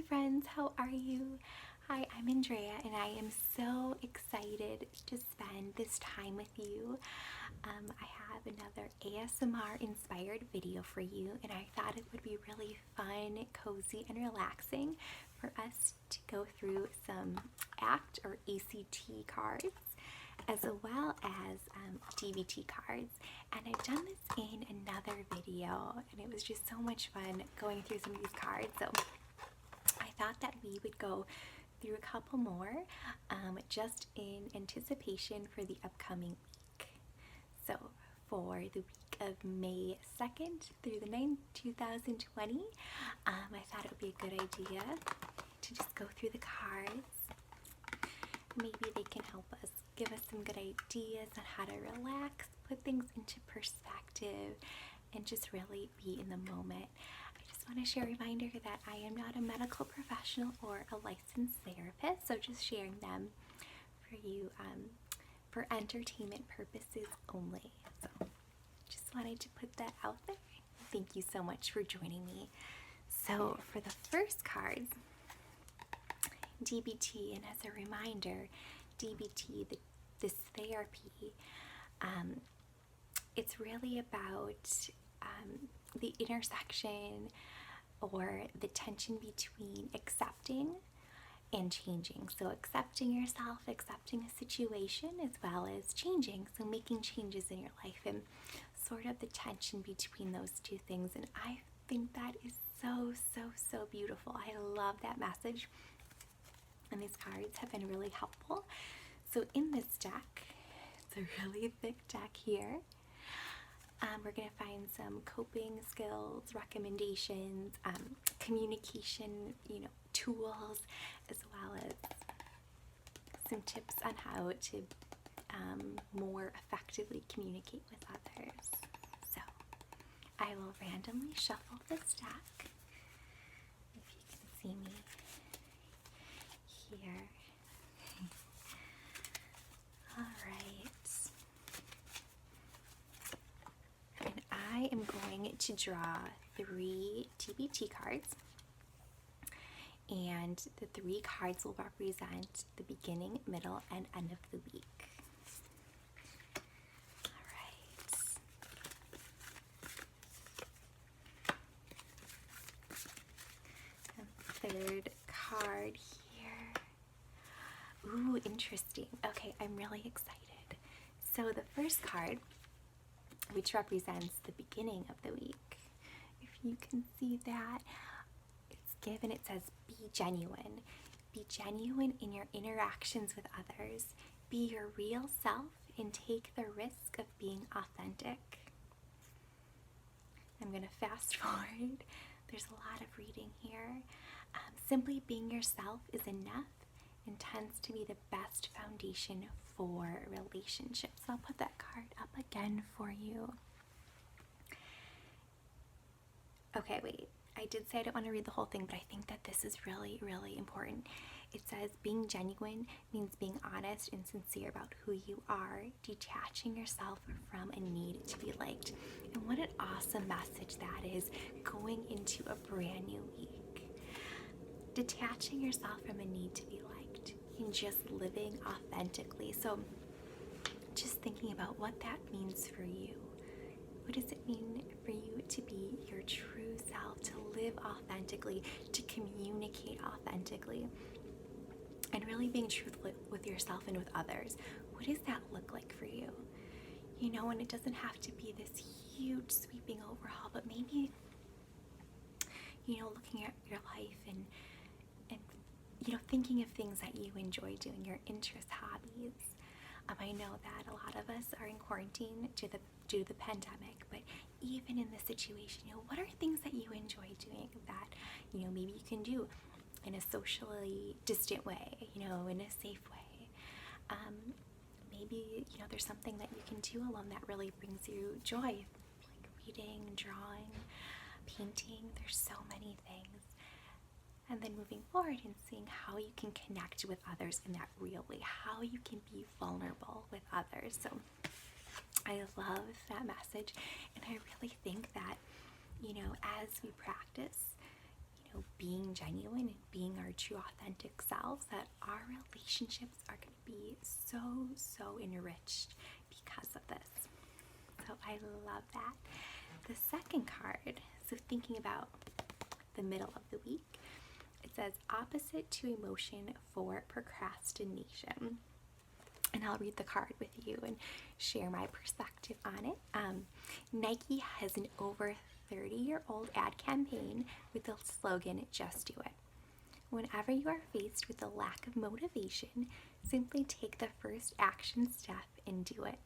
friends, how are you? Hi, I'm Andrea and I am so excited to spend this time with you. I have another ASMR inspired video for you, and I thought it would be really fun, cozy, and relaxing for us to go through some ACT or ACT cards as well as DBT cards. And I've done this in another video and it was just so much fun going through some of these cards. So I thought that we would go through a couple more just in anticipation for the upcoming week. So for the week of May 2nd through the 9th, 2020, I thought it would be a good idea to just go through the cards. Maybe they can help us, give us some good ideas on how to relax, put things into perspective, and just really be in the moment. I just want to share a reminder that I am not a medical professional or a licensed therapist, so just sharing them for you for entertainment purposes only. So just wanted to put that out there. Thank you so much for joining me. So for the first cards, DBT, and as a reminder, DBT, this therapy, it's really about the intersection or the tension between accepting and changing. So accepting yourself, accepting a situation, as well as changing, so making changes in your life, and sort of the tension between those two things. And I think that is so beautiful. I love that message, and these cards have been really helpful. So in this deck, it's a really thick deck here. We're going to find some coping skills, recommendations, communication, tools, as well as some tips on how to more effectively communicate with others. So I will randomly shuffle this deck, if you can see me here. All right. And I am going to draw 3 DBT cards, and the 3 cards will represent the beginning, middle, and end of the week. All right. And third card here. Ooh, interesting. Okay, I'm really excited. So the first card, which represents the beginning of the week, if you can see that, it's given, it says, be genuine. Be genuine in your interactions with others. Be your real self and take the risk of being authentic. I'm going to fast forward. There's a lot of reading here. Simply being yourself is enough and tends to be the best foundation for relationships. So I'll put that card up again for you. Okay, wait. I did say I don't want to read the whole thing, but I think that this is really important. It says being genuine means being honest and sincere about who you are, detaching yourself from a need to be liked. And what an awesome message that is going into a brand new week. Detaching yourself from a need to be liked and just living authentically. So just thinking about what that means for you. What does it mean for you to be your true self, to live authentically, to communicate authentically, and really being truthful with yourself and with others? What does that look like for you? And it doesn't have to be this huge sweeping overhaul, but maybe, looking at your life and thinking of things that you enjoy doing, your interests, hobbies. I know that a lot of us are in quarantine due to the pandemic, but even in this situation, what are things that you enjoy doing that, maybe you can do in a socially distant way, in a safe way. Maybe, there's something that you can do alone that really brings you joy, like reading, drawing, painting. There's so many things. And then moving forward and seeing how you can connect with others in that real way, how you can be vulnerable with others. So I love that message, and I really think that, as we practice, being genuine and being true authentic selves, that our relationships are going to be so enriched because of this. So I love that. The second card, so thinking about the middle of the week, it says opposite to emotion for procrastination. And I'll read the card with you and share my perspective on it. Nike has an over 30-year-old ad campaign with the slogan, "Just do it." Whenever you are faced with a lack of motivation, simply take the first action step and do it.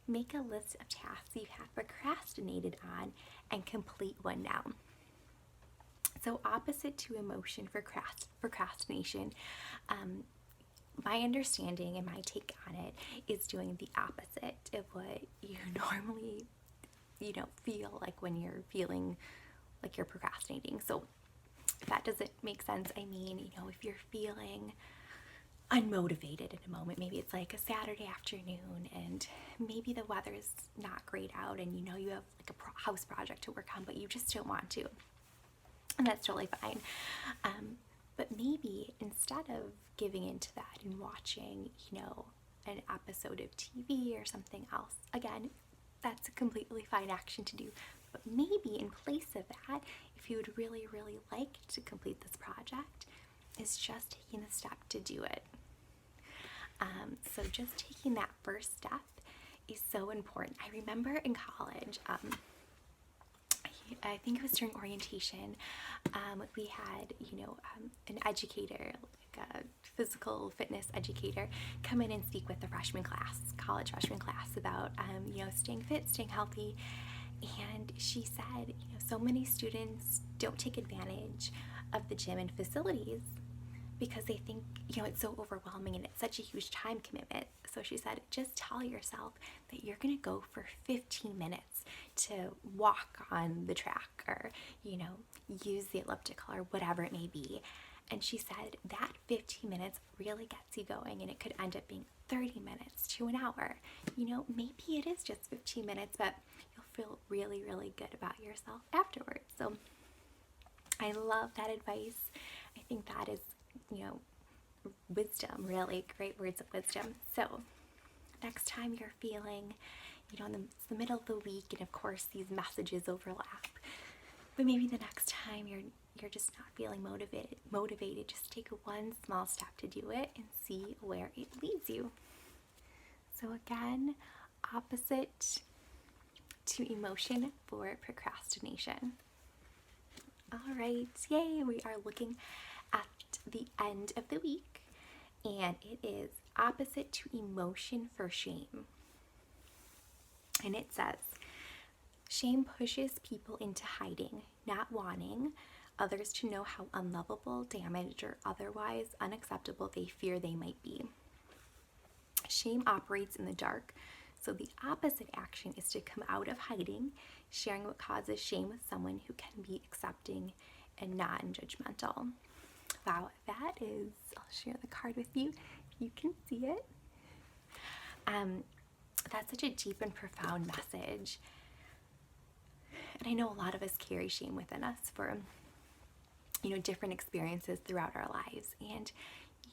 Make a list of tasks you have procrastinated on and complete one now. So opposite to emotion for procrastination, my understanding and my take on it is doing the opposite of what you normally, feel like when you're feeling like you're procrastinating. So if that doesn't make sense, I mean, if you're feeling unmotivated in a moment, maybe it's like a Saturday afternoon and maybe the weather's not great out and you have like a house project to work on, but you just don't want to. And that's totally fine. But maybe instead of giving into that and watching, an episode of TV or something else, again, that's a completely fine action to do. But maybe in place of that, if you would really, really like to complete this project, is just taking the step to do it. So just taking that first step is so important. I remember in college, I think it was during orientation, we had, an educator, like a physical fitness educator, come in and speak with the college freshman class about, staying fit, staying healthy. And she said, so many students don't take advantage of the gym and facilities because they think, it's so overwhelming and it's such a huge time commitment. So she said, just tell yourself that you're going to go for 15 minutes to walk on the track or, use the elliptical or whatever it may be. And she said that 15 minutes really gets you going, and it could end up being 30 minutes to an hour. Maybe it is just 15 minutes, but you'll feel really, really good about yourself afterwards. So I love that advice. I think that is, wisdom, really great words of wisdom. So next time you're feeling, in the middle of the week, and of course these messages overlap, but maybe the next time you're just not feeling motivated, just take one small step to do it and see where it leads you. So again, opposite to emotion for procrastination. All right, yay, we are looking at the end of the week, and it is opposite to emotion for shame. And it says, shame pushes people into hiding, not wanting others to know how unlovable, damaged, or otherwise unacceptable they fear they might be. Shame operates in the dark, so the opposite action is to come out of hiding, sharing what causes shame with someone who can be accepting and non-judgmental. Wow, that is, I'll share the card with you. You can see it. That's such a deep and profound message. And I know a lot of us carry shame within us for, different experiences throughout our lives. And,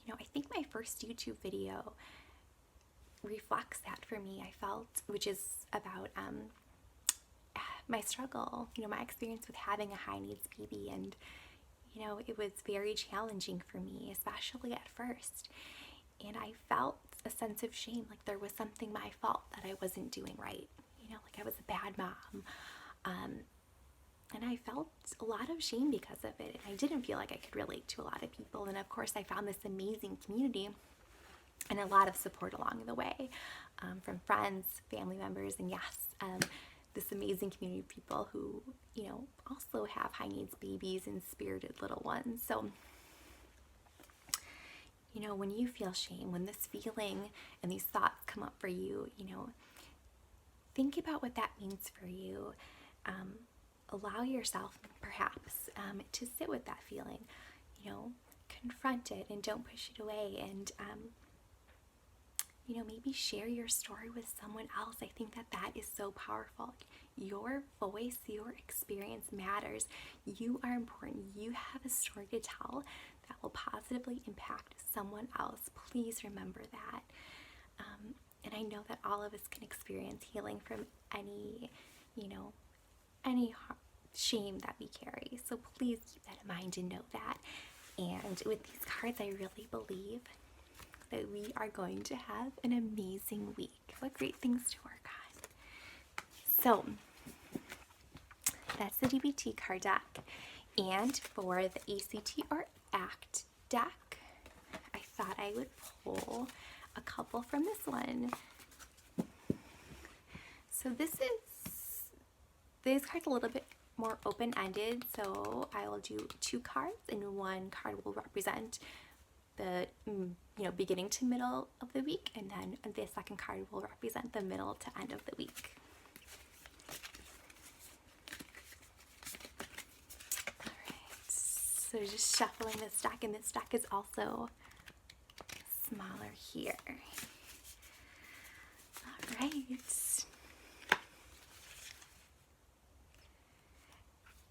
I think my first YouTube video reflects that for me. I felt, which is about my struggle, my experience with having a high needs baby. And, it was very challenging for me, especially at first. And I felt a sense of shame, like there was something my fault that I wasn't doing right. Like I was a bad mom. And I felt a lot of shame because of it. And I didn't feel like I could relate to a lot of people. And of course, I found this amazing community and a lot of support along the way from friends, family members, and yes, this amazing community of people who, also have high needs babies and spirited little ones. So, when you feel shame, when this feeling and these thoughts come up for you, think about what that means for you. Allow yourself, perhaps, to sit with that feeling, confront it and don't push it away. And, maybe share your story with someone else. I think that is so powerful. Your voice, your experience matters. You are important. You have a story to tell that will positively impact someone else. Please remember that. And I know that all of us can experience healing from any, any shame that we carry. So please keep that in mind and know that. And with these cards, I really believe that we are going to have an amazing week. What great things to work on. So that's the DBT card deck. And for the ACT or ACT deck, I thought I would pull a couple from this one. So this card's a little bit more open-ended, so I will do 2 cards, and one card will represent the beginning to middle of the week, and then the second card will represent the middle to end of the week. Alright, so just shuffling this deck, and this deck is also smaller here. Alright.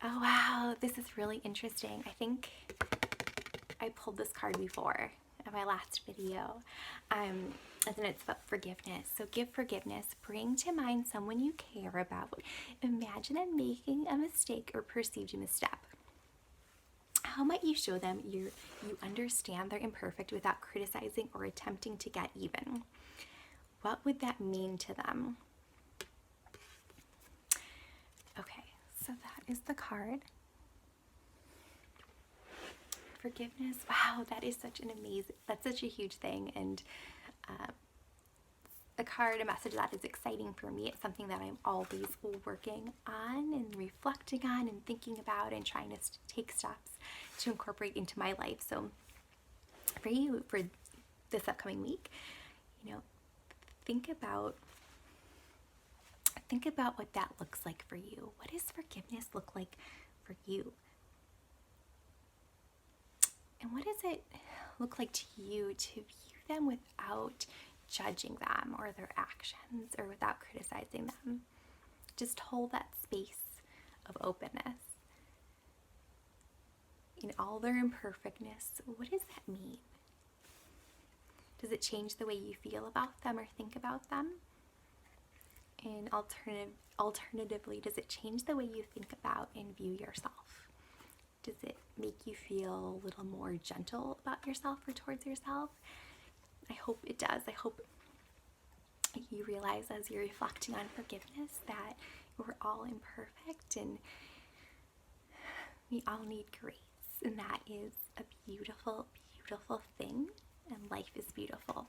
Oh wow, this is really interesting. I think I pulled this card before in my last video. And it's about forgiveness. So give forgiveness. Bring to mind someone you care about. Imagine them making a mistake or perceived a misstep. How might you show them you understand they're imperfect without criticizing or attempting to get even? What would that mean to them? Okay, so that is the card. Forgiveness. Wow, that is such a huge thing, and a message that is exciting for me. It's something that I'm always working on and reflecting on and thinking about and trying to take steps to incorporate into my life. So for you, for this upcoming week, think about what that looks like for you. What does forgiveness look like for you? And what does it look like to you to view them without judging them or their actions, or without criticizing them? Just hold that space of openness. In all their imperfectness, what does that mean? Does it change the way you feel about them or think about them? And alternatively, does it change the way you think about and view yourself? Does it make you feel a little more gentle about yourself or towards yourself? I hope it does. I hope you realize as you're reflecting on forgiveness that we're all imperfect and we all need grace. And that is a beautiful, beautiful thing. And life is beautiful.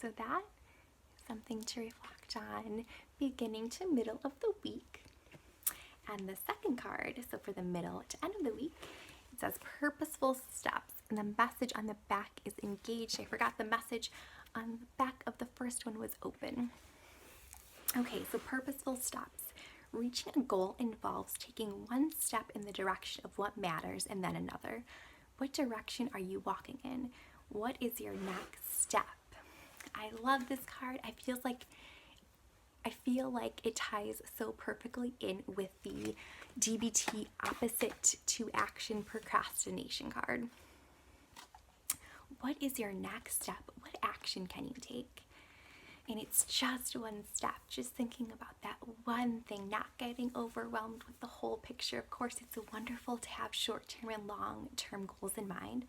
So that is something to reflect on beginning to middle of the week. And the second card, so for the middle to end of the week, it says Purposeful Steps. And the message on the back is engaged. I forgot the message on the back of the first one was open. Okay, so Purposeful Steps. Reaching a goal involves taking one step in the direction of what matters and then another. What direction are you walking in? What is your next step? I love this card. I feel like it ties so perfectly in with the DBT opposite to action procrastination card. What is your next step? What action can you take? And it's just one step, just thinking about that one thing, not getting overwhelmed with the whole picture. Of course, it's wonderful to have short-term and long-term goals in mind,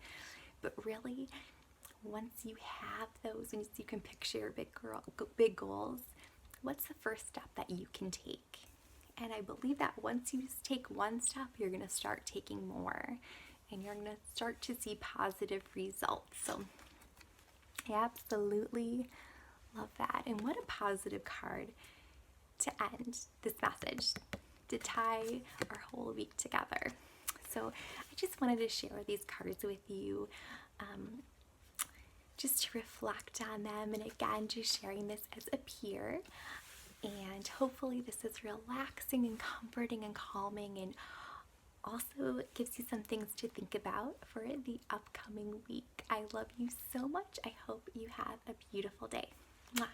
but really, once you have those, once you can picture big goals, what's the first step that you can take? And I believe that once you take one step, you're going to start taking more, and you're going to start to see positive results. So I absolutely love that. And what a positive card to end this message, to tie our whole week together. So I just wanted to share these cards with you, just to reflect on them, and again, just sharing this as a peer. And hopefully this is relaxing and comforting and calming, and also gives you some things to think about for the upcoming week. I love you so much. I hope you have a beautiful day. Mwah.